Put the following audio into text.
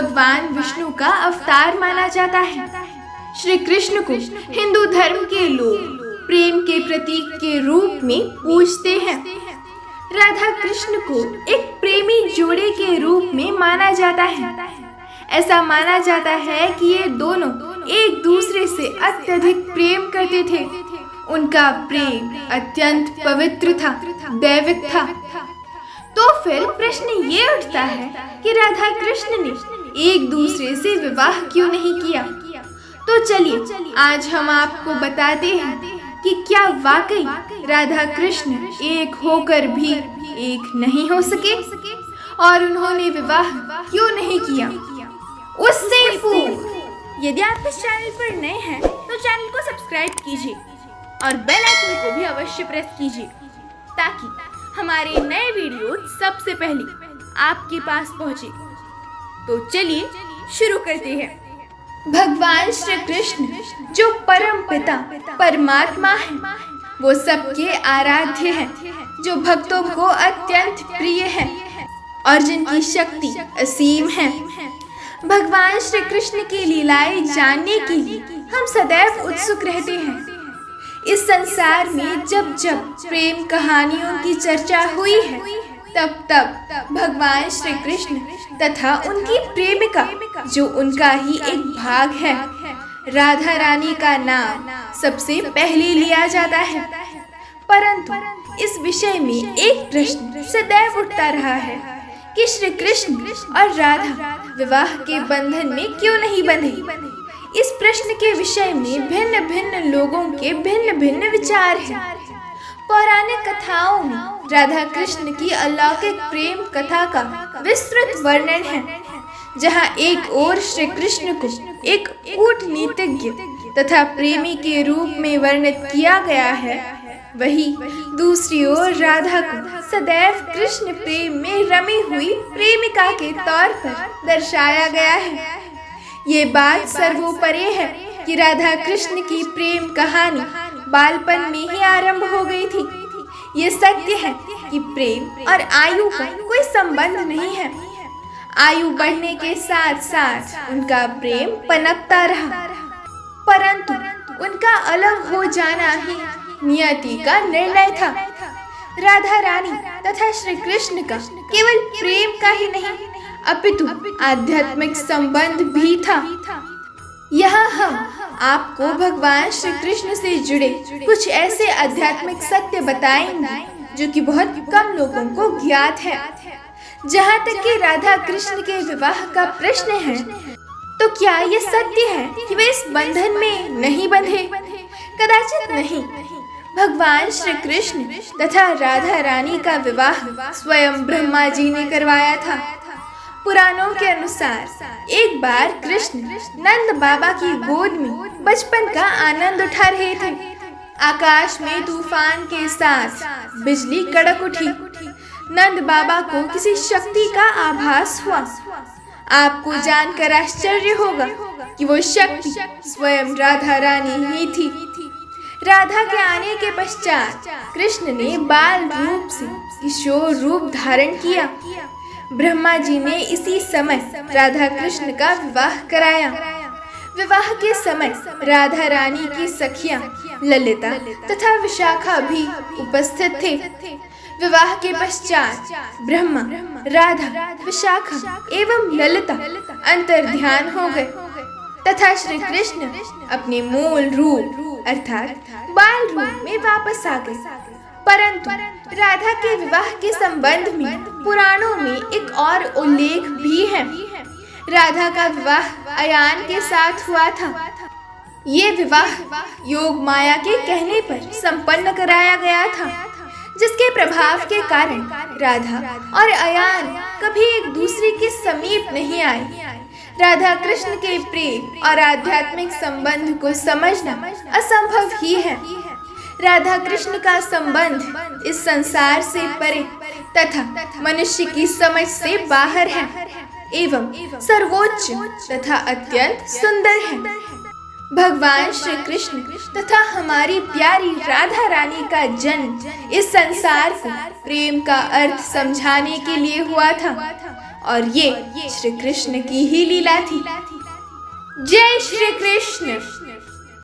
भगवान विष्णु का अवतार माना जाता है। श्री कृष्ण को हिंदू धर्म के लोग प्रेम के प्रतीक के रूप में पूजते हैं। राधा कृष्ण को एक प्रेमी जोड़े के रूप में माना जाता है। ऐसा माना जाता है कि ये दोनों एक दूसरे से अत्यधिक प्रेम करते थे। उनका प्रेम अत्यंत पवित्र था, दैविक था। तो फिर प्रश्न ये उठता है कि राधा कृष्ण ने एक दूसरे से विवाह क्यों नहीं किया। तो चलिए आज हम आपको बताते हैं कि क्या वाकई राधा कृष्ण एक होकर भी एक नहीं हो सके और उन्होंने विवाह क्यों नहीं किया। उससे पूर्व यदि आप इस चैनल पर नए हैं तो चैनल को सब्सक्राइब कीजिए और बेल आइकन को भी अवश्य प्रेस कीजिए ताकि हमारे नए वीडियो सबसे पहले आपके पास पहुंचे। तो चलिए शुरू करते हैं। भगवान श्री कृष्ण जो परम पिता परमात्मा है, वो सबके आराध्य हैं, जो भक्तों को अत्यंत प्रिय है और जिनकी शक्ति असीम है। भगवान श्री कृष्ण की लीलाएं जानने के लिए हम सदैव उत्सुक रहते हैं। इस संसार में जब जब प्रेम कहानियों की चर्चा हुई है तब तब भगवान श्री कृष्ण तथा उनकी प्रेमिका जो उनका ही एक भाग है राधा रानी का नाम सबसे पहले लिया जाता है। परंतु इस विषय में एक प्रश्न सदैव उठता रहा है कि श्री कृष्ण और राधा विवाह के बंधन में क्यों नहीं बंधे। इस प्रश्न के विषय में भिन्न भिन्न लोगों के भिन्न भिन्न विचार हैं। पौराणिक कथाओं में राधा कृष्ण की अलौकिक प्रेम कथा का विस्तृत वर्णन है, जहाँ एक ओर श्री कृष्ण को एक कूटनीतिज्ञ तथा प्रेमी के रूप में वर्णित किया गया है, वही दूसरी ओर राधा को सदैव कृष्ण प्रेम में रमी हुई प्रेमिका के तौर पर दर्शाया गया है। ये बात सर्वोपरि है कि राधा कृष्ण की प्रेम कहानी बालपन में ही आरंभ हो गई थी। ये सत्य है कि प्रेम और आयु का कोई संबंध नहीं है। आयु बढ़ने के साथ साथ उनका प्रेम पनपता रहा, परंतु उनका अलग हो जाना ही नियति का निर्णय था। राधा रानी तथा श्री कृष्ण का केवल प्रेम का ही नहीं अपितु आध्यात्मिक संबंध भी था। यहाँ हम आपको भगवान श्री कृष्ण से जुड़े कुछ ऐसे आध्यात्मिक सत्य बताएंगे जो कि बहुत कम लोगों को ज्ञात है। जहाँ तक कि राधा कृष्ण के विवाह का प्रश्न है, तो क्या ये सत्य है कि वे इस बंधन में नहीं बंधे? कदाचित नहीं। भगवान श्री कृष्ण तथा राधा रानी का विवाह स्वयं ब्रह्मा जी ने करवाया था। पुराणों के अनुसार एक बार कृष्ण नंद बाबा की गोद में बचपन का आनंद उठा रहे थे। आकाश में तूफान के साथ बिजली कड़क उठी। नंद बाबा को किसी शक्ति का आभास हुआ। आपको जानकर आश्चर्य होगा कि वो शक्ति स्वयं राधा रानी ही थी। राधा के आने के पश्चात कृष्ण ने बाल रूप से किशोर रूप धारण किया। ब्रह्मा जी ने इसी समय राधा कृष्ण का विवाह कराया। विवाह के समय राधा रानी की सखियां ललिता तथा विशाखा भी उपस्थित थे। विवाह के पश्चात ब्रह्मा, राधा, विशाखा एवं ललिता अंतर्ध्यान हो गए तथा श्री कृष्ण अपने मूल रूप अर्थात बाल रूप में वापस आ गए। परंतु राधा के विवाह के संबंध में पुराणों में एक और उल्लेख भी है। राधा का विवाह अयान के साथ हुआ था। ये विवाह योग माया के कहने पर संपन्न कराया गया था, जिसके प्रभाव के कारण राधा और अयान कभी एक दूसरे के समीप नहीं आए। राधा कृष्ण के प्रेम और आध्यात्मिक संबंध को समझना असंभव ही है। राधा कृष्ण का संबंध इस संसार से परे तथा मनुष्य की समझ से बाहर है एवं सर्वोच्च तथा अत्यंत सुंदर है। भगवान श्री कृष्ण तथा हमारी प्यारी राधा रानी का जन्म इस संसार को प्रेम का अर्थ समझाने के लिए हुआ था। और ये श्री कृष्ण की ही लीला थी। जय श्री कृष्ण।